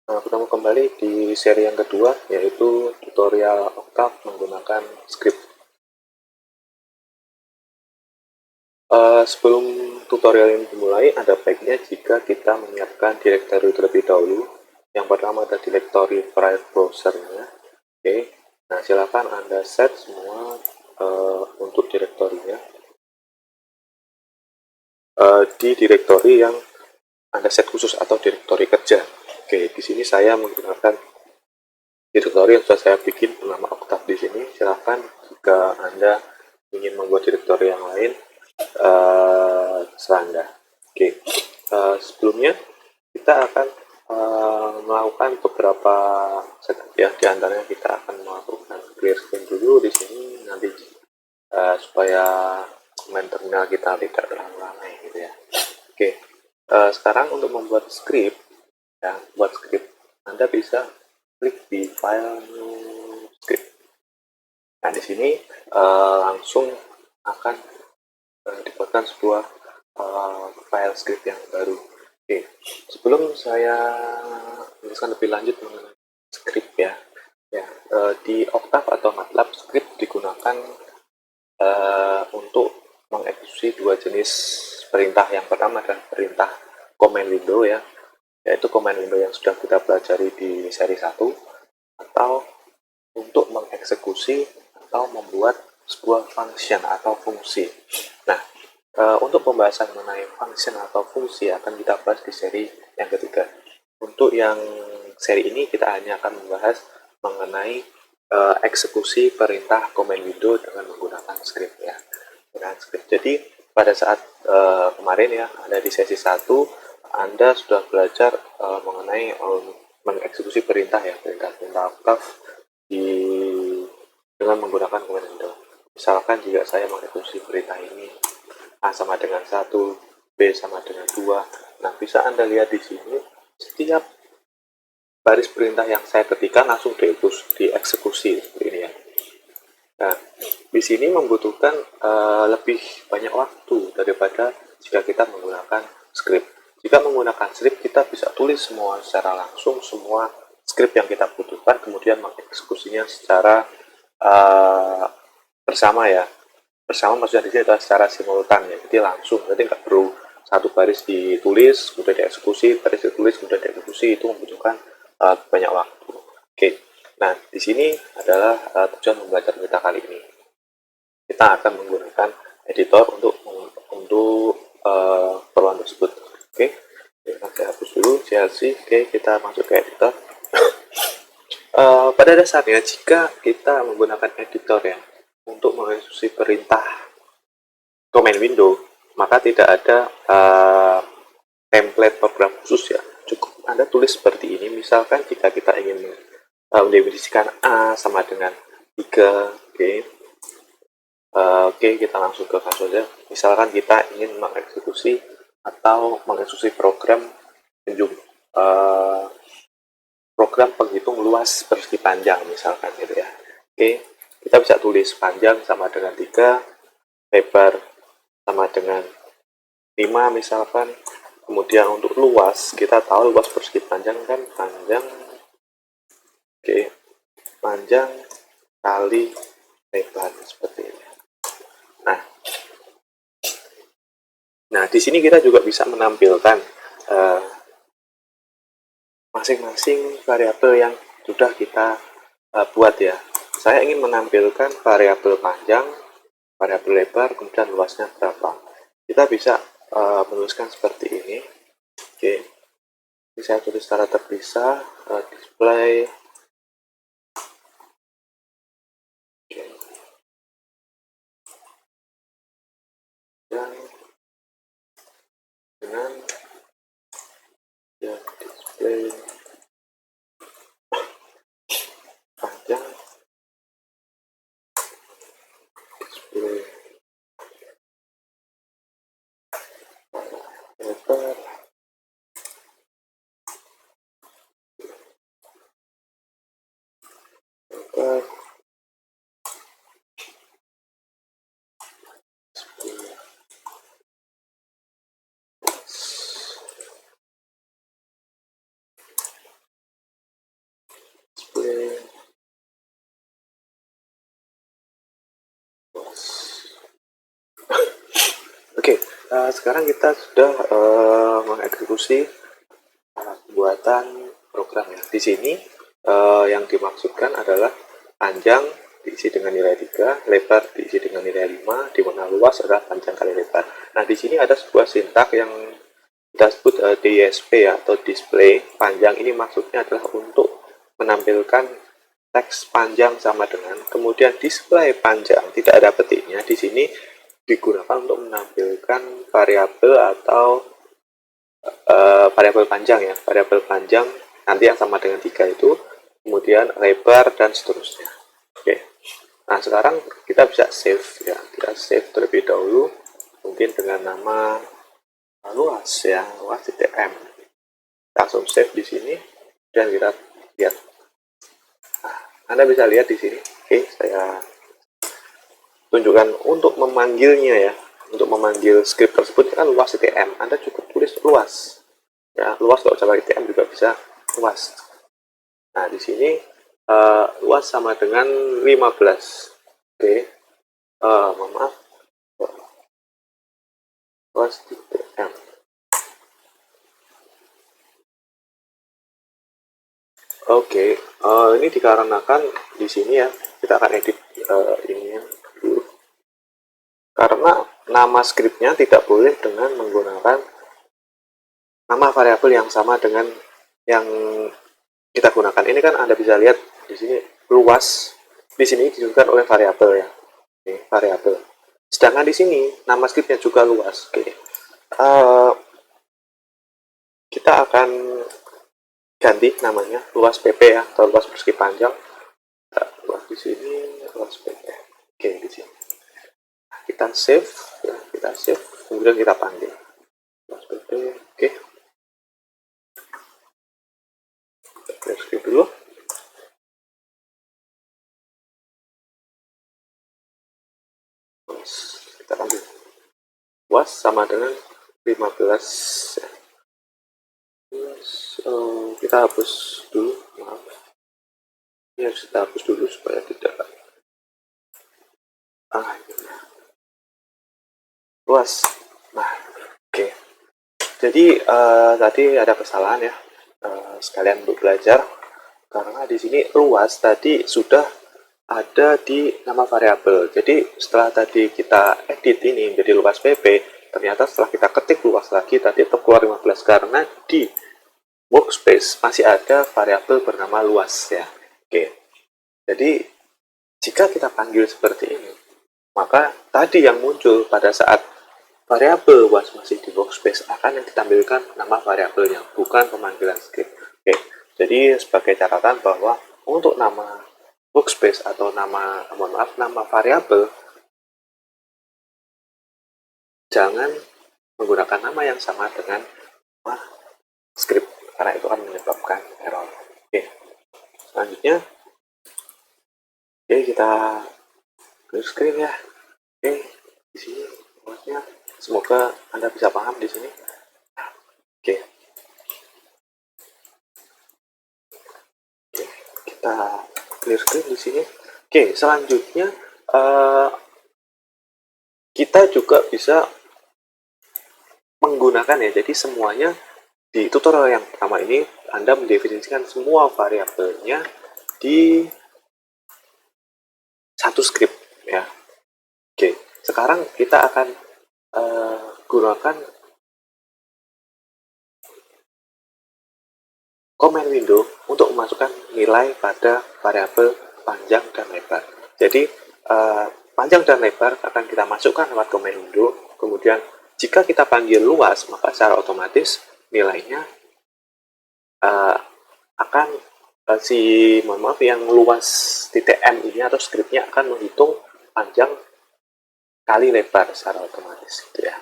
Nah, bertemu kembali di seri yang kedua, yaitu tutorial Octave menggunakan script. Sebelum tutorial ini dimulai, ada baiknya jika kita menyiapkan direktori terlebih dahulu. Yang pertama ada direktori file browser-nya. Oke, nah silakan Anda set semua untuk direktorinya. Di direktori yang Anda set khusus atau direktori kerja. Oke, di sini saya menggunakan direktori yang sudah saya bikin bernama Octave di sini. Silahkan jika Anda ingin membuat direktori yang lain, terserah Anda. Oke, sebelumnya kita akan melakukan beberapa setup ya. Di antaranya kita akan melakukan clear screen dulu di sini nanti supaya main terminal kita tidak terlalu ramai gitu ya. Oke, sekarang untuk membuat script ya, buat script Anda bisa klik di file new script. Nah di sini langsung akan dibuatkan sebuah file script yang baru. Oke, sebelum saya menjelaskan lebih lanjut mengenai script ya, di Octave atau MATLAB script digunakan untuk mengeksekusi dua jenis perintah. Yang pertama adalah perintah command window ya, yaitu command window yang sudah kita pelajari di seri 1, atau untuk mengeksekusi atau membuat sebuah function atau fungsi. Nah, untuk pembahasan mengenai function atau fungsi akan kita bahas di seri yang ketiga. Untuk yang seri ini kita hanya akan membahas mengenai eksekusi perintah command window dengan menggunakan script ya. Dengan script. Jadi pada saat kemarin ya, Anda di sesi 1, Anda sudah belajar mengenai mengeksekusi perintah ya, perintah Octave dengan menggunakan command window. Misalkan jika saya mengeksekusi perintah ini, A sama dengan 1, B sama dengan 2. Nah, bisa Anda lihat di sini, setiap baris perintah yang saya ketikkan langsung dieksekusi seperti ini ya. Nah, di sini membutuhkan lebih banyak waktu daripada jika kita menggunakan script. Jika menggunakan script, kita bisa tulis semua secara langsung, semua script yang kita butuhkan, kemudian mengeksekusinya secara bersama ya. Bersama maksudnya di sini adalah secara simultan ya, jadi langsung, jadi nggak perlu satu baris ditulis, kemudian dieksekusi, baris ditulis, kemudian dieksekusi, itu membutuhkan banyak waktu. Oke, nah di sini adalah tujuan pembelajaran kita kali ini. Kita akan menggunakan editor untuk keperluan tersebut. Oke, kita hapus dulu CLC. Oke, kita masuk ke editor. Pada dasarnya jika kita menggunakan editor ya untuk mengeksekusi perintah command window, maka tidak ada template program khusus ya. Cukup Anda tulis seperti ini. Misalkan jika kita ingin mendefinisikan A sama dengan 3, oke, kita langsung ke kasus saja. Misalkan kita ingin mengeksekusi atau mengeksekusi program program penghitung luas persegi panjang misalkan gitu ya. Oke, kita bisa tulis panjang sama dengan 3, lebar sama dengan 5 misalkan. Kemudian untuk luas, kita tahu luas persegi panjang kan panjang, panjang kali lebar seperti ini. Nah, di sini kita juga bisa menampilkan masing-masing variabel yang sudah kita buat ya. Saya ingin menampilkan variabel panjang, variabel lebar, kemudian luasnya berapa. Kita bisa menuliskan seperti ini. Oke, ini saya tulis secara terpisah, display. Oke. Dan dengan ya display panjang, display lebar, lebar, Sekarang kita sudah mengeksekusi pembuatan program ya. Di sini yang dimaksudkan adalah panjang diisi dengan nilai 3, lebar diisi dengan nilai 5, di mana luas adalah panjang kali lebar. Nah, di sini ada sebuah sintak yang kita sebut DSP ya, atau display panjang. Ini maksudnya adalah untuk menampilkan teks panjang sama dengan, kemudian display panjang tidak ada petiknya. Di sini digunakan untuk menampilkan variabel atau variabel panjang ya, variabel panjang nanti yang sama dengan 3 itu, kemudian lebar dan seterusnya. Oke, nah sekarang kita bisa save ya, kita save terlebih dahulu mungkin dengan nama luas ya, luas.m. Langsung save di sini dan kita lihat. Nah, Anda bisa lihat di sini. Oke, saya tunjukkan untuk memanggilnya ya. Untuk memanggil script tersebut kan luas.tm. Anda cukup tulis luas. Ya, luas kalau usah pakai tm juga bisa luas. Nah, di sini luas sama dengan 15. Oke. Mohon maaf. Luas.tm. Oke, ini dikarenakan di sini ya, kita akan edit ini dulu. Karena nama scriptnya tidak boleh dengan menggunakan nama variabel yang sama dengan yang kita gunakan. Ini kan Anda bisa lihat di sini luas, di sini ditunjukkan oleh variabel ya, ini variabel. Sedangkan di sini nama scriptnya juga luas. Oke, kita akan ganti namanya luas pp ya, atau luas persegi panjang. Luas di sini luas pp. Oke, di sini kita save ya, kita save, kemudian kita panggil luas pp. Oke, kita skip dulu. Kita panggil luas sama dengan 15 ya. Kita hapus dulu, maaf. Ini harus kita hapus dulu supaya tidak luas. Nah, oke. Jadi tadi ada kesalahan ya, sekalian untuk belajar, karena di sini luas tadi sudah ada di nama variabel. Jadi setelah tadi kita edit ini menjadi luas pp, ternyata setelah kita ketik luas lagi tadi tetap keluar 15 karena di workspace masih ada variabel bernama luas ya. Oke. Jadi jika kita panggil seperti ini, maka tadi yang muncul pada saat variabel luas masih di workspace akan yang ditampilkan nama variabelnya, bukan pemanggilan script. Oke. Jadi sebagai catatan bahwa untuk nama workspace atau nama variabel, jangan menggunakan nama yang sama dengan nama script karena itu akan menyebabkan error. Oke, selanjutnya, oke kita clear screen ya. Oke, di sini luasnya, semoga Anda bisa paham di sini. Oke, kita clear screen di sini. Oke, selanjutnya kita juga bisa menggunakan ya, jadi semuanya di tutorial yang pertama ini Anda mendefinisikan semua variabelnya di satu script ya. Oke, sekarang kita akan gunakan command window untuk memasukkan nilai pada variabel panjang dan lebar. Jadi panjang dan lebar akan kita masukkan lewat command window. Kemudian jika kita panggil luas, maka secara otomatis nilainya akan mohon maaf, yang luas .m ini atau scriptnya akan menghitung panjang kali lebar secara otomatis gitu ya.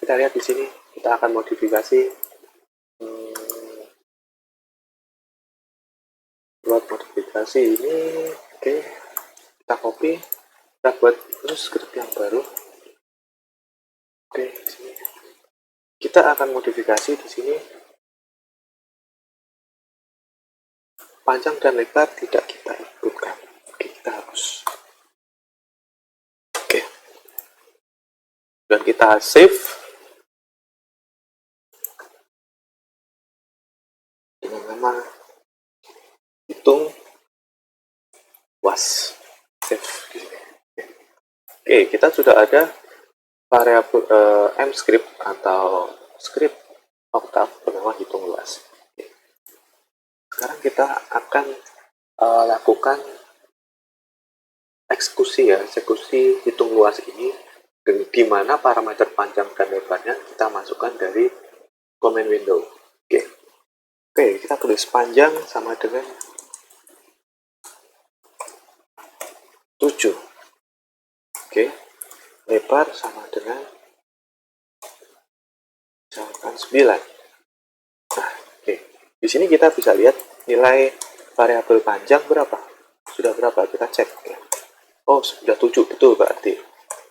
Kita lihat di sini, kita akan modifikasi buat modifikasi ini. Oke, kita copy, kita buat terus script yang baru. Oke, di sini kita akan modifikasi di sini panjang dan lebar tidak kita inputkan. Oke, kita hapus. Oke, dan kita save dengan nama hitung luas. Save. Oke, kita sudah ada variabel mscript atau script Octave bernama hitung luas. Sekarang kita akan lakukan eksekusi hitung luas ini, di mana parameter panjang dan lebarnya kita masukkan dari command window. Oke, kita tulis panjang sama dengan 7. Oke, lebar sama dengan misalkan 9. Nah, oke. Di sini kita bisa lihat nilai variabel panjang berapa. Sudah berapa? Kita cek ya. Oh, sudah 7, betul berarti.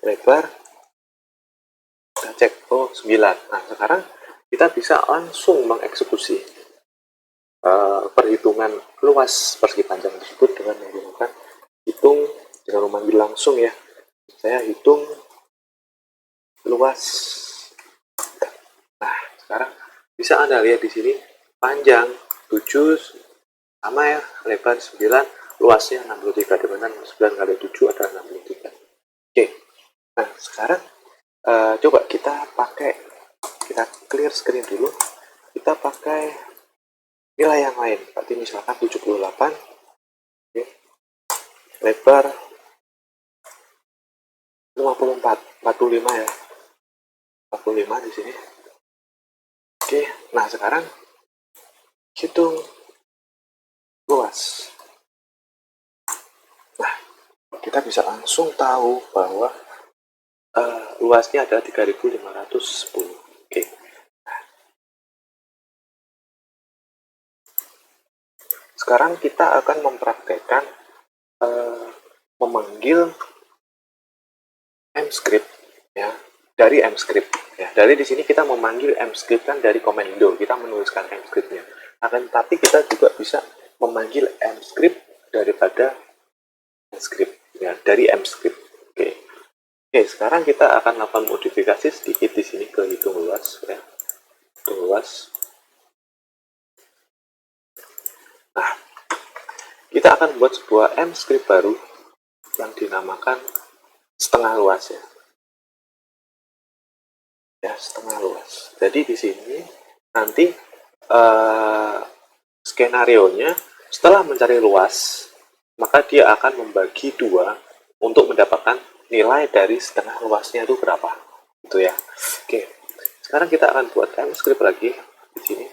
Lebar kita cek, oh 9. Nah, sekarang kita bisa langsung mengeksekusi perhitungan luas persegi panjang tersebut dengan menggunakan hitung, dengan memanggil langsung ya. Saya hitung luas. Nah, sekarang bisa Anda lihat di sini panjang 7 sama ya, lebar 9, luasnya 63, dengan 9 kali 7 adalah 63. Oke. Nah, sekarang coba kita clear screen dulu. Kita pakai nilai yang lain, berarti misalkan 78. Oke. Lebar 45 ya. 45 di sini. Oke, nah sekarang hitung luas. Nah, kita bisa langsung tahu bahwa luasnya adalah 3510. Oke. Nah, sekarang kita akan mempraktekkan memanggil mscript ya, dari mscript ya. Dari di sini kita memanggil mscript kan dari command window, kita menuliskan mscriptnya. Akan tapi kita juga bisa memanggil mscript daripada mscript ya, dari mscript. Oke, sekarang kita akan melakukan modifikasi sedikit di sini ke hitung luas ya. Hitung luas. Nah, kita akan buat sebuah mscript baru yang dinamakan setengah luas ya. Ya, setengah luas. Jadi di sini nanti skenario-nya setelah mencari luas, maka dia akan membagi 2 untuk mendapatkan nilai dari setengah luasnya itu berapa. Gitu ya. Oke. Sekarang kita akan buat mscript lagi di sini.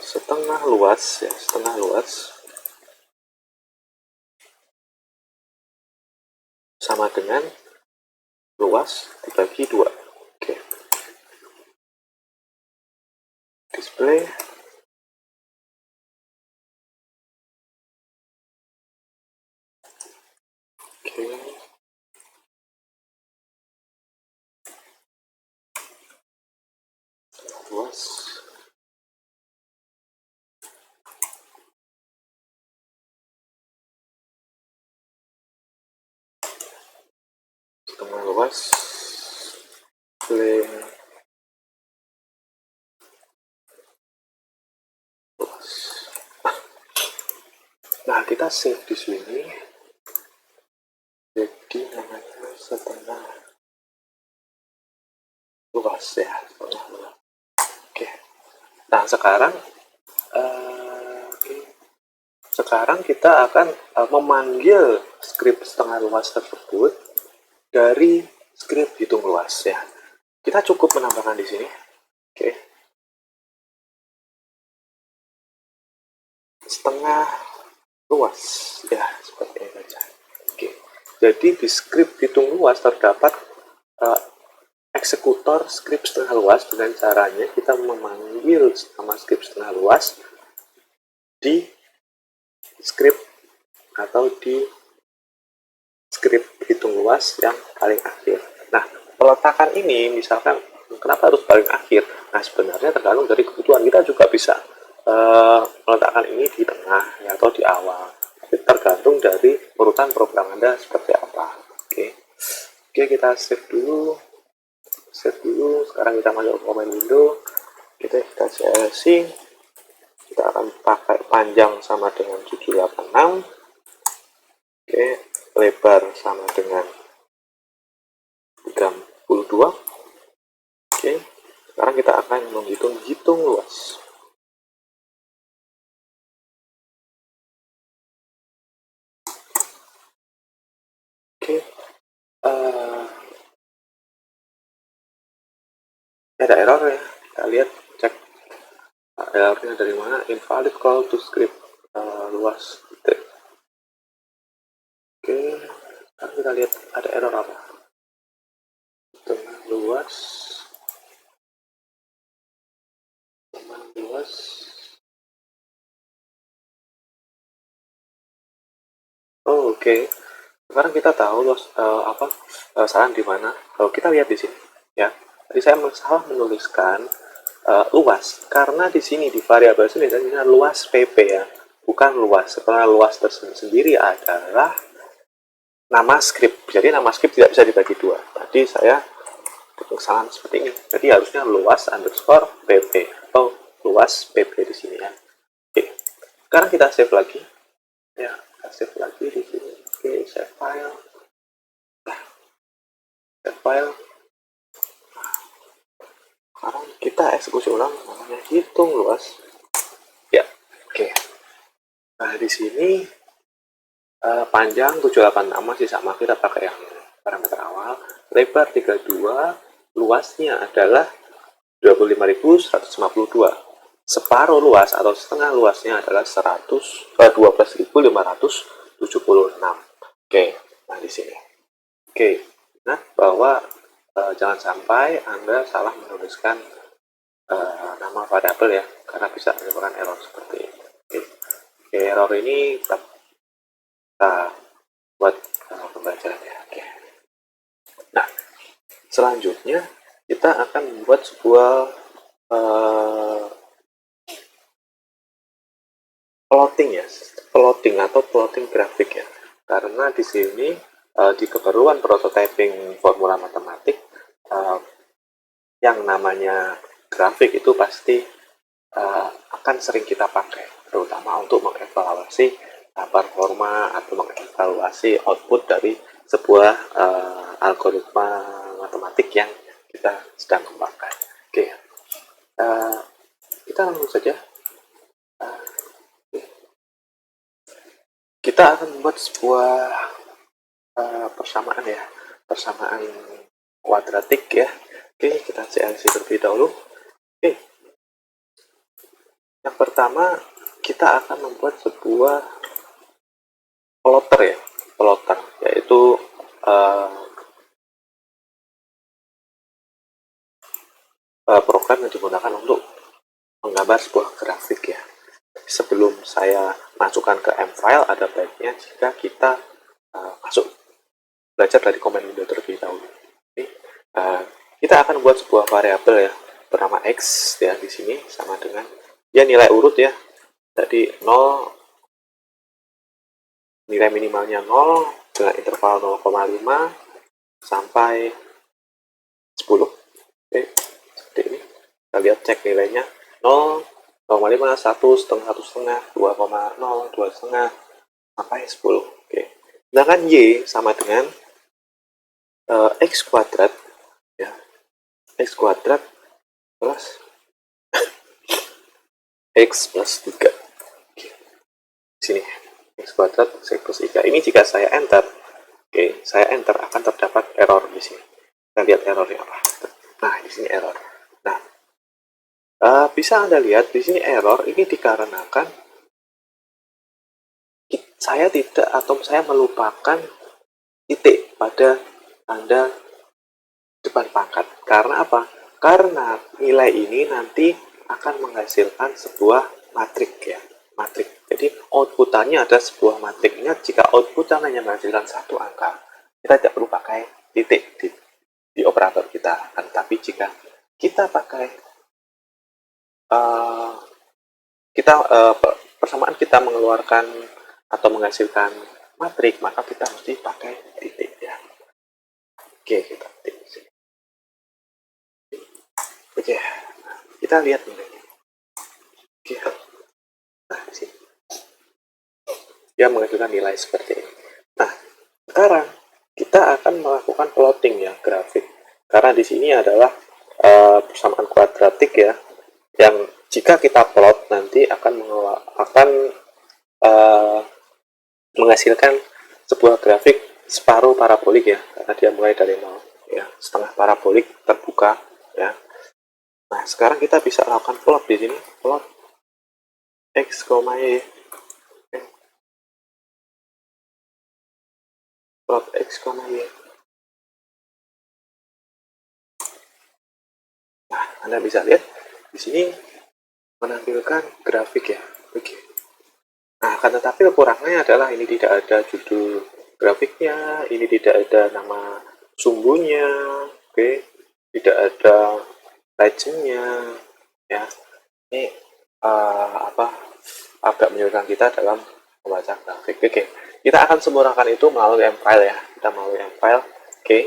Setengah luas ya, setengah luas sama dengan luas dibagi 2. Oke. Display. Oke. Luas setengah luas display luas. Nah, kita save di sini. Jadi namanya setengah luas ya, setengah luas. Oke. Nah, sekarang kita akan memanggil script setengah luas tersebut dari script hitung luas ya. Kita cukup menambahkan di sini. Oke. Setengah luas ya, seperti ini saja. Oke. Jadi di script hitung luas terdapat eksekutor script setengah luas. Dengan caranya kita memanggil nama script setengah luas di script atau di script hitung luas yang paling akhir. Nah, peletakan ini misalkan kenapa harus paling akhir? Nah, sebenarnya tergantung dari kebutuhan. Kita juga bisa meletakkan ini di tengah ya, atau di awal, tergantung dari urutan program Anda seperti apa. Oke, kita save dulu. Sekarang kita masuk ke command window, kita CLC, kita akan pakai panjang sama dengan 786. Oke, lebar sama dengan 32. Oke, sekarang kita akan menghitung luas. Oke, ada error ya, kita lihat, cek errornya dari mana. Invalid call to script, luas titik. Oke, sekarang kita lihat ada error apa. Tengah luas, oke. Sekarang kita tahu luas salah di mana. Kalau kita lihat di sini ya, tadi saya salah menuliskan luas karena di sini di variabel sini tadinya luas PP ya, bukan luas. Karena luas tersendiri adalah nama script. Jadi nama script tidak bisa dibagi dua. Tadi saya kesalahan seperti ini. Jadi harusnya luas underscore PP atau luas PP di sini ya. Oke. Sekarang kita save lagi. Ya, kita save lagi di sini. Oke, save file. Save file. Sekarang kita eksekusi ulang, namanya hitung luas. Ya, oke. Nah, di sini panjang 786 masih sama, kita pakai yang parameter awal. Lebar 32, luasnya adalah 25.152. Separuh luas atau setengah luasnya adalah 12.576. Oke, nah di sini. Oke, nah bahwa jangan sampai Anda salah menuliskan nama variabel ya, karena bisa menyebabkan error seperti ini. Oke, error ini kita buat pembelajaran ya. Oke. Nah, selanjutnya kita akan membuat sebuah plotting atau plotting grafik ya. Karena di sini di keperluan prototyping formula matematik yang namanya grafik itu pasti akan sering kita pakai, terutama untuk mengevaluasi performa atau mengevaluasi output dari sebuah algoritma matematik yang kita sedang kembangkan. Oke, kita langsung saja. Kita akan membuat sebuah persamaan ya, persamaan kuadratik ya. Oke, kita CLC terlebih dahulu. Oke, yang pertama kita akan membuat sebuah plotter ya, plotter, yaitu program yang digunakan untuk menggambar sebuah grafik ya. Sebelum saya masukkan ke M-File, ada baiknya jika kita belajar dari command window terlebih dahulu. Kita akan buat sebuah variabel ya, bernama X ya, di sini sama dengan ya nilai urut ya. Jadi 0, nilai minimalnya 0 dengan interval 0,5 sampai 10. Oke, seperti ini. Kita lihat, cek nilainya 0, 0,5, 1, setengah, 1 setengah, 2,0, 2 setengah, sampai 10. Oke. Sedangkan Y sama dengan X kuadrat ya, X kuadrat plus X plus 3. Oke. Sini X kuadrat X plus 3. Ini jika saya enter, oke, saya enter akan terdapat error di sini. Kita lihat errornya apa. Nah, di sini error. Nah, bisa Anda lihat di sini error ini dikarenakan saya tidak atau saya melupakan titik pada Anda depan pangkat. Karena apa? Karena nilai ini nanti akan menghasilkan sebuah matrik ya, matrik. Jadi outputannya ada sebuah matrik. Ingat, jika output hanya menghasilkan satu angka, kita tidak perlu pakai titik di operator kita. Tapi jika kita pakai persamaan kita mengeluarkan atau menghasilkan matrik, maka kita mesti pakai titik ya. Oke, kita titik di sini. Oke, kita lihat nih. Oke, nah di sini dia menghasilkan nilai seperti ini. Nah, sekarang kita akan melakukan plotting ya, grafik. Karena di sini adalah persamaan kuadratik ya, yang jika kita plot nanti akan menghasilkan sebuah grafik separuh parabolik ya, karena dia mulai dari 0 ya, setengah parabolik terbuka ya. Nah, sekarang kita bisa lakukan plot di sini, plot x, y. Plot x, y. Nah, Anda bisa lihat di sini menampilkan grafik ya. Oke. Nah, akan tetapi kekurangannya adalah ini tidak ada judul grafiknya, ini tidak ada nama sumbunya, oke, tidak ada legendnya, ya. Ini agak menyulitkan kita dalam membaca grafik. Oke, kita akan sempurnakan itu melalui mfile ya. Kita melalui mfile, oke.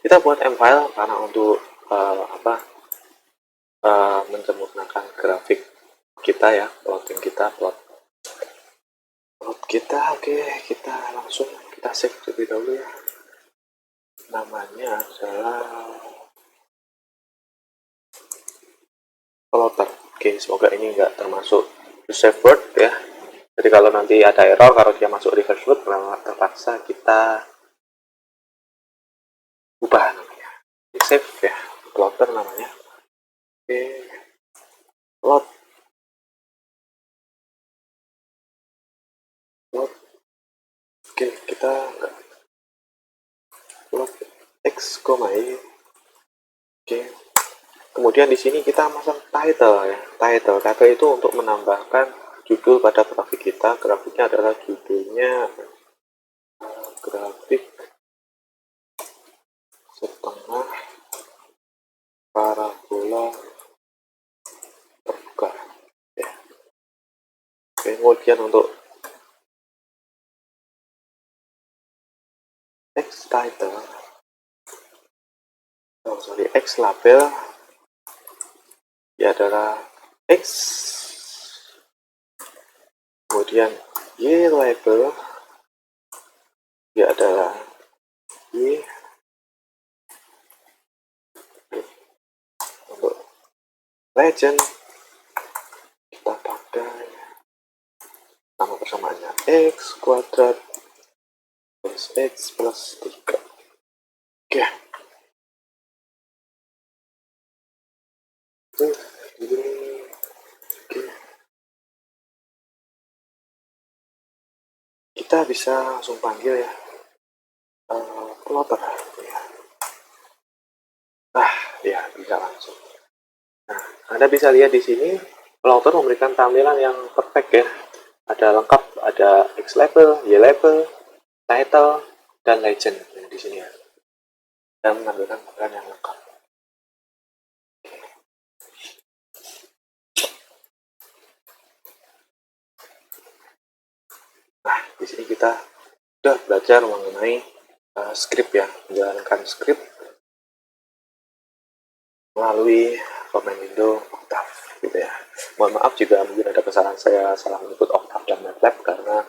Kita buat mfile karena untuk menyempurnakan grafik kita ya, plotting kita, plot kita. Oke, kita langsung kita save terlebih dahulu ya. Namanya adalah plotter. Oke, semoga ini enggak termasuk save word ya. Jadi kalau nanti ada error, kalau dia masuk reverse word, terpaksa kita ubah namanya. Di save ya, plotter namanya. Oke, plot. Oke, kita plot x, y. Oke. Kemudian di sini kita masang title ya. Title itu untuk menambahkan judul pada grafik kita. Grafiknya adalah judulnya grafik setengah parabola terbuka. Ya. Oke, kemudian untuk X title, X label, ya adalah X. Kemudian Y label, ya adalah Y. Untuk legend kita pakai nama persamaannya X kuadrat plus X plus 3. Oke. Kita bisa langsung panggil ya, plotter ya. Ya bisa langsung. Nah, Anda bisa lihat di sini plotter memberikan tampilan yang perfect ya. Ada lengkap, ada X label, Y label, title, dan legend di sini ya. Dan menampilkan tampilan yang lengkap. Nah, di sini kita sudah belajar mengenai script ya, menjalankan script melalui command window Octave gitu ya. Mohon maaf jika mungkin ada kesalahan saya salah menyebut Octave dan MATLAB karena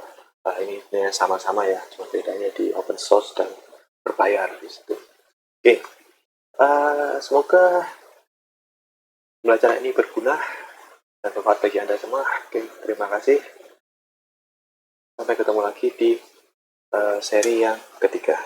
ini sama-sama ya, cuma bedanya di open source dan berbayar di situ. Oke, semoga pembelajaran ini berguna dan bermanfaat bagi Anda semua. Oke, terima kasih. Sampai ketemu lagi di seri yang ketiga.